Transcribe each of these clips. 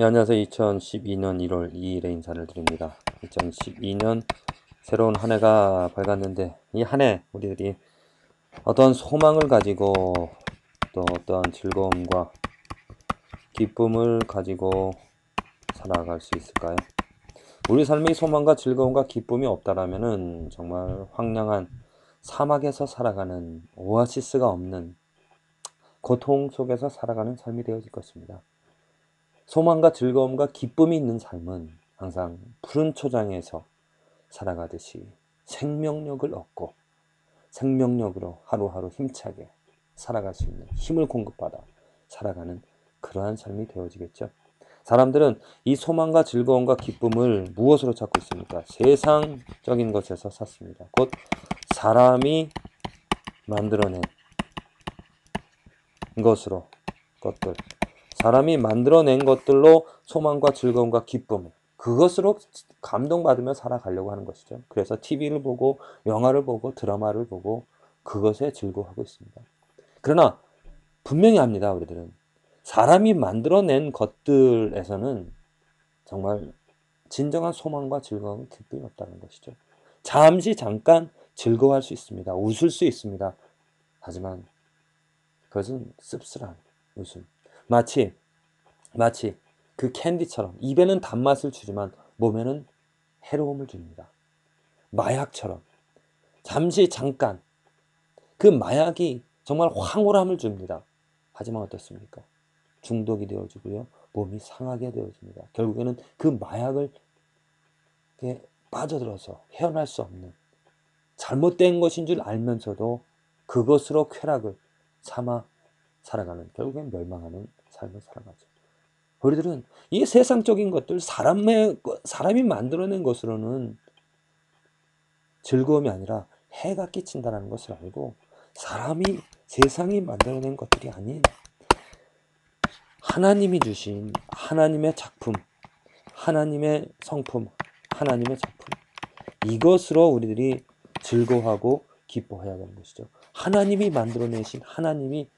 네, 안녕하세요. 2012년 1월 2일에 인사를 드립니다. 2012년 새로운 한 해가 밝았는데 이 한 해 우리들이 어떤 소망을 가지고 또 어떠한 즐거움과 기쁨을 가지고 살아갈 수 있을까요? 우리 삶의 소망과 즐거움과 기쁨이 없다라면은 정말 황량한 사막에서 살아가는 오아시스가 없는 고통 속에서 살아가는 삶이 되어질 것입니다. 소망과 즐거움과 기쁨이 있는 삶은 항상 푸른 초장에서 살아가듯이 생명력을 얻고 생명력으로 하루하루 힘차게 살아갈 수 있는 힘을 공급받아 살아가는 그러한 삶이 되어지겠죠. 사람들은 이 소망과 즐거움과 기쁨을 무엇으로 찾고 있습니까? 세상적인 것에서 찾습니다. 곧 사람이 만들어낸 것으로 것들, 사람이 만들어낸 것들로 소망과 즐거움과 기쁨, 그것으로 감동받으며 살아가려고 하는 것이죠. 그래서 TV를 보고 영화를 보고 드라마를 보고 그것에 즐거워하고 있습니다. 그러나 분명히 합니다. 우리들은 사람이 만들어낸 것들에서는 정말 진정한 소망과 즐거움, 기쁨이 없다는 것이죠. 잠시 잠깐 즐거워할 수 있습니다. 웃을 수 있습니다. 하지만 그것은 씁쓸한 웃음. 마치 그 캔디처럼 입에는 단맛을 주지만 몸에는 해로움을 줍니다. 마약처럼 잠시 잠깐 그 마약이 정말 황홀함을 줍니다. 하지만 어떻습니까? 중독이 되어지고요. 몸이 상하게 되어집니다. 결국에는 그 마약을 빠져들어서 헤어날 수 없는 잘못된 것인 줄 알면서도 그것으로 쾌락을 삼아 살아가는, 결국엔 멸망하는 삶을 살아가죠. 우리들은 이 세상적인 것들, 사람이 만들어낸 것으로는 즐거움이 아니라 해가 끼친다는 것을 알고 세상이 만들어낸 것들이 아닌 하나님이 주신 하나님의 작품, 하나님의 성품, 하나님의 작품, 이것으로 우리들이 즐거워하고 기뻐해야 되는 것이죠. 하나님이 만들어내신, 하나님이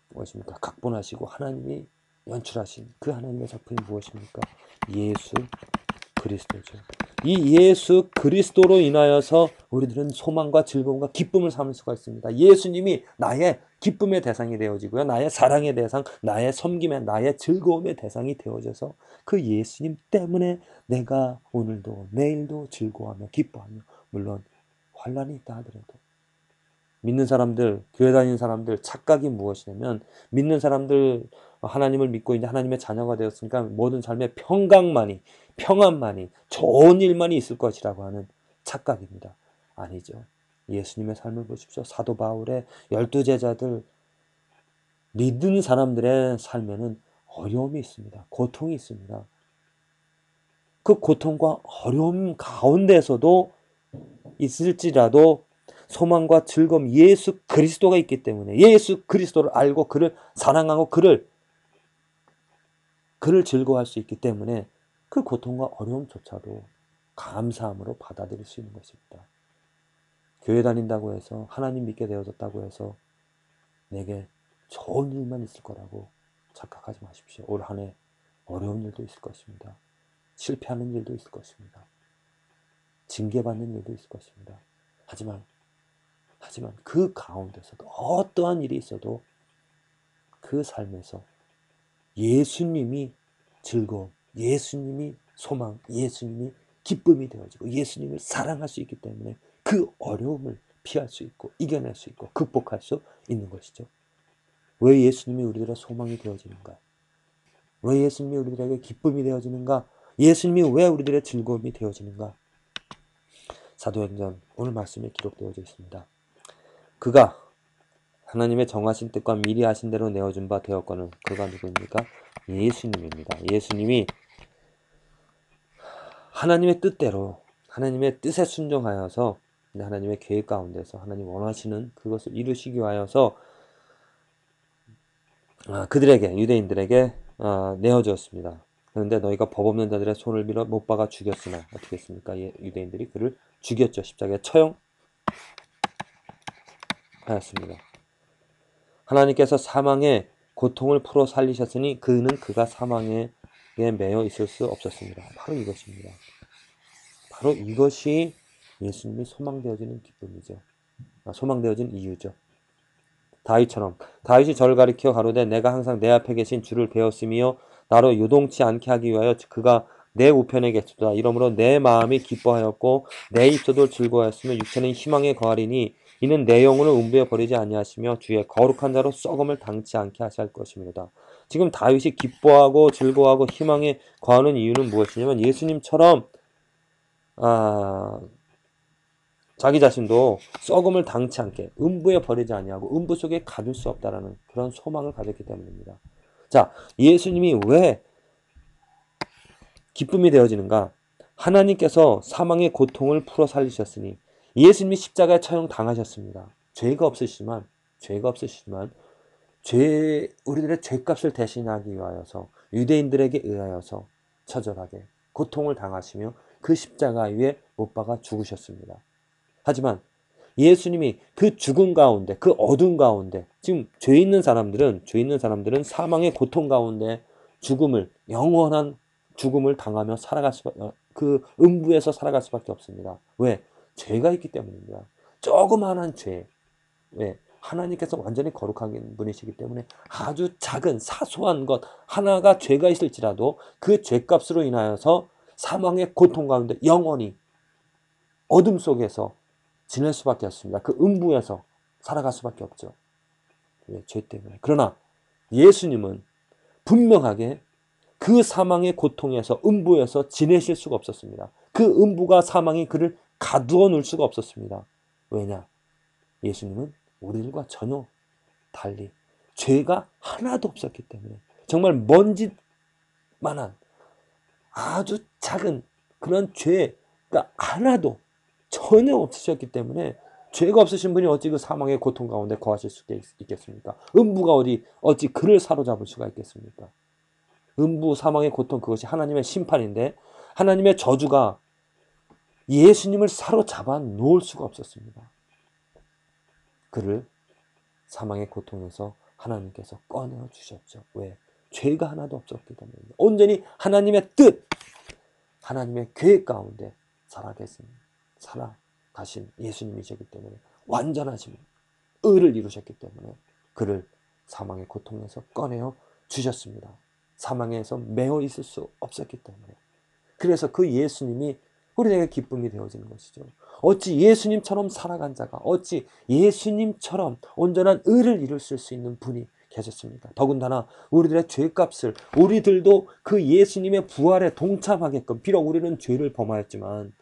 무엇입니까? 각본하시고 하나님이 연출하신 그 하나님의 작품이 무엇입니까? 예수 그리스도죠. 이 예수 그리스도로 인하여서 우리들은 소망과 즐거움과 기쁨을 삼을 수가 있습니다. 예수님이 나의 기쁨의 대상이 되어지고요. 나의 사랑의 대상, 나의 섬김의, 나의 즐거움의 대상이 되어져서 그 예수님 때문에 내가 오늘도 내일도 즐거워하며 기뻐하며, 물론 환난이 있다 하더라도 믿는 사람들, 교회 다니는 사람들 착각이 무엇이냐면, 믿는 사람들 하나님을 믿고 이제 하나님의 자녀가 되었으니까 모든 삶에 평안만이, 좋은 일만이 있을 것이라고 하는 착각입니다. 아니죠. 예수님의 삶을 보십시오. 사도 바울의 12제자들, 믿는 사람들의 삶에는 어려움이 있습니다. 고통이 있습니다. 그 고통과 어려움 가운데서도 있을지라도 소망과 즐거움, 예수 그리스도가 있기 때문에, 예수 그리스도를 알고 그를 사랑하고 그를 즐거워할 수 있기 때문에 그 고통과 어려움조차도 감사함으로 받아들일 수 있는 것입니다. 교회 다닌다고 해서, 하나님 믿게 되어졌다고 해서 내게 좋은 일만 있을 거라고 착각하지 마십시오. 올 한 해 어려운 일도 있을 것입니다. 실패하는 일도 있을 것입니다. 징계받는 일도 있을 것입니다. 하지만 그 가운데서도 어떠한 일이 있어도 그 삶에서 예수님이 즐거움, 예수님이 소망, 예수님이 기쁨이 되어지고 예수님을 사랑할 수 있기 때문에 그 어려움을 피할 수 있고 이겨낼 수 있고 극복할 수 있는 것이죠. 왜 예수님이 우리들의 소망이 되어지는가? 왜 예수님이 우리들에게 기쁨이 되어지는가? 예수님이 왜 우리들의 즐거움이 되어지는가? 사도행전 오늘 말씀에 기록되어져 있습니다. 그가 하나님의 정하신 뜻과 미리 하신 대로 내어준 바 되었거늘, 그가 누구입니까? 예수님입니다. 예수님이 하나님의 뜻대로, 하나님의 뜻에 순종하여서 하나님의 계획 가운데서 하나님 원하시는 그것을 이루시기 위하여서 그들에게, 유대인들에게 내어주었습니다. 그런데 너희가 법 없는 자들의 손을 밀어 못 박아 죽였으나 어떻게 했습니까? 유대인들이 그를 죽였죠. 십자가에 처형하였습니다. 하나님께서 사망의 고통을 풀어 살리셨으니 그가 사망에 매여 있을 수 없었습니다. 바로 이것입니다. 바로 이것이 예수님이 소망되어지는 기쁨이죠. 소망되어진 이유죠. 다윗처럼 다윗이 저를 가리켜 가로되 내가 항상 내 앞에 계신 주를 배웠으며 나로 요동치 않게 하기 위하여 그가 내 우편에 계시도다. 이러므로 내 마음이 기뻐하였고 내 입술도 즐거워하였으며 육체는 희망에 거하리니 이는 내 영혼을 음부에 버리지 아니하시며 주의 거룩한 자로 썩음을 당치 않게 하실 것이므로다. 지금 다윗이 기뻐하고 즐거워하고 희망에 거하는 이유는 무엇이냐면 예수님처럼 자기 자신도 썩음을 당치 않게 음부에 버리지 아니하고 음부 속에 가둘 수 없다라는 그런 소망을 가졌기 때문입니다. 자, 예수님이 왜 기쁨이 되어지는가? 하나님께서 사망의 고통을 풀어 살리셨으니 예수님이 십자가에 처형 당하셨습니다. 죄가 없으시지만 우리들의 죄값을 대신하기 위하여서 유대인들에게 의하여서 처절하게 고통을 당하시며 그 십자가 위에 못 박아 죽으셨습니다. 하지만 예수님이 그 죽음 가운데, 그 어둠 가운데, 지금 죄 있는 사람들은 사망의 고통 가운데 영원한 죽음을 당하며 그 음부에서 살아갈 수밖에 없습니다. 왜? 죄가 있기 때문입니다. 조그마한 죄. 왜? 하나님께서 완전히 거룩한 분이시기 때문에 아주 작은 사소한 것 하나가 죄가 있을지라도 그 죄값으로 인하여서 사망의 고통 가운데 영원히 어둠 속에서 지낼 수밖에 없습니다. 그 음부에서 살아갈 수밖에 없죠. 왜? 죄 때문에. 그러나 예수님은 분명하게 그 사망의 고통에서 음부에서 지내실 수가 없었습니다. 그 음부가 사망이 그를 가두어 놓을 수가 없었습니다. 왜냐? 예수님은 우리들과 전혀 달리 죄가 하나도 없었기 때문에 정말 먼지만한 아주 작은 그런 죄가 하나도 전혀 없으셨기 때문에 죄가 없으신 분이 어찌 그 사망의 고통 가운데 거하실 수 있겠습니까? 음부가 어찌 그를 사로잡을 수가 있겠습니까? 음부 사망의 고통 그것이 하나님의 심판인데 하나님의 저주가 예수님을 사로잡아 놓을 수가 없었습니다. 그를 사망의 고통에서 하나님께서 꺼내어 주셨죠. 왜? 죄가 하나도 없었기 때문입니다. 온전히 하나님의 뜻, 하나님의 계획 가운데 살아가신 예수님이시기 때문에 완전하신 의를 이루셨기 때문에 그를 사망의 고통에서 꺼내어 주셨습니다. 사망에서 매어 있을 수 없었기 때문에. 그래서 그 예수님이 우리에게 기쁨이 되어지는 것이죠. 어찌 예수님처럼 살아간 자가 어찌 예수님처럼 온전한 의를 이루실 수 있는 분이 계셨습니까? 더군다나 우리들의 죄값을 우리들도 그 예수님의 부활에 동참하게끔 비록 우리는 죄를 범하였지만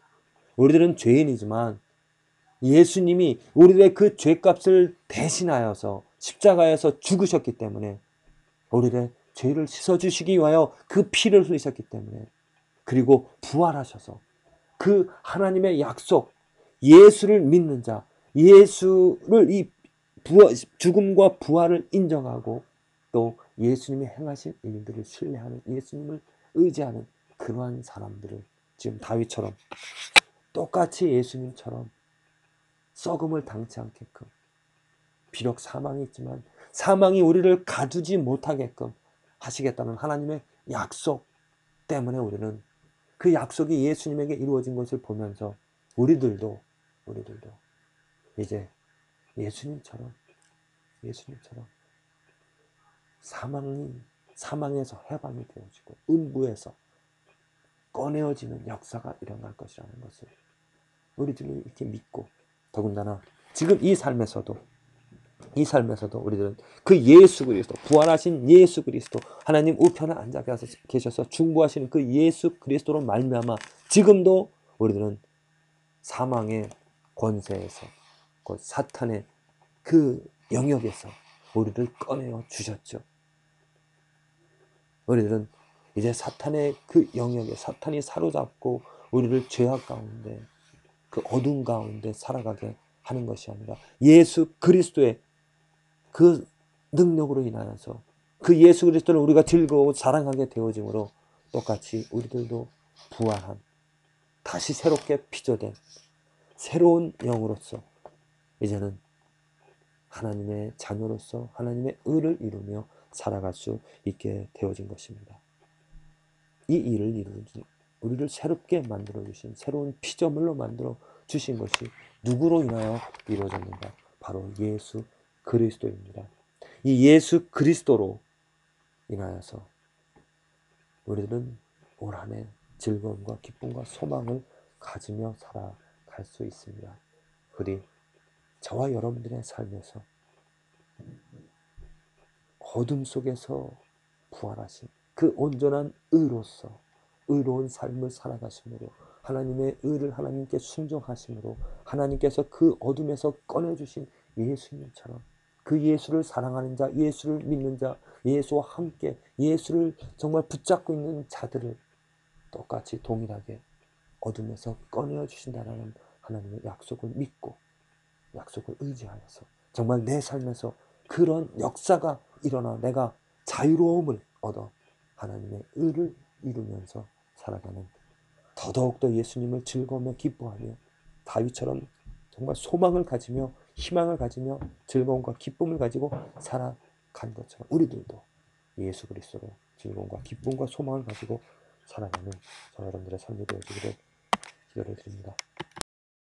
우리들은 죄인이지만 예수님이 우리들의 그 죄값을 대신하여서 십자가에서 죽으셨기 때문에 우리의 죄를 씻어주시기 위하여 그 피를 흘리셨기 때문에 그리고 부활하셔서 그 하나님의 약속 예수를 믿는 자 예수를 죽음과 부활을 인정하고 또 예수님이 행하신 일들을 신뢰하는 예수님을 의지하는 그러한 사람들을 지금 다윗처럼 똑같이 예수님처럼 썩음을 당치 않게끔 비록 사망이 있지만 사망이 우리를 가두지 못하게끔 하시겠다는 하나님의 약속 때문에 우리는 그 약속이 예수님에게 이루어진 것을 보면서 우리들도 이제 예수님처럼 사망에서 해방이 되어지고 음부에서 꺼내어지는 역사가 일어날 것이라는 것을 우리들이 이렇게 믿고 더군다나 지금 이 삶에서도 우리들은 그 예수 그리스도 부활하신 예수 그리스도 하나님 우편에 앉아 계셔서 중보하시는 그 예수 그리스도로 말미암아 지금도 우리들은 사망의 권세에서 그 사탄의 그 영역에서 우리를 꺼내어 주셨죠. 우리들은 이제 사탄의 그 영역에 사탄이 사로잡고 우리를 죄악 가운데 그 어둠 가운데 살아가게 하는 것이 아니라 예수 그리스도의 그 능력으로 인하여서 그 예수 그리스도를 우리가 즐거워 사랑하게 되어짐으로 똑같이 우리들도 부활한 다시 새롭게 피조된 새로운 영으로서 이제는 하나님의 자녀로서 하나님의 의를 이루며 살아갈 수 있게 되어진 것입니다. 이 일을 이루는 우리를 새롭게 만들어 주신 새로운 피조물로 만들어 주신 것이 누구로 인하여 이루어졌는가? 바로 예수 그리스도입니다. 이 예수 그리스도로 인하여서 우리들은 올 한 해 즐거움과 기쁨과 소망을 가지며 살아갈 수 있습니다. 부디 저와 여러분들의 삶에서 어둠 속에서 부활하신 그 온전한 의로서 의로운 삶을 살아가심으로 하나님의 의를 하나님께 순종하심으로 하나님께서 그 어둠에서 꺼내주신 예수님처럼 그 예수를 사랑하는 자, 예수를 믿는 자, 예수와 함께 예수를 정말 붙잡고 있는 자들을 똑같이 동일하게 어둠에서 꺼내어 주신다라는 하나님의 약속을 믿고 약속을 의지하여서 정말 내 삶에서 그런 역사가 일어나 내가 자유로움을 얻어 하나님의 의를 이루면서 살아가는 더더욱더 예수님을 즐거우며 기뻐하며 다윗처럼 정말 소망을 가지며 희망을 가지며 즐거움과 기쁨을 가지고 살아간 것처럼 우리들도 예수 그리스도로 즐거움과 기쁨과 소망을 가지고 살아가는 저와 여러분들의 삶이 되어지기를 기도를 드립니다.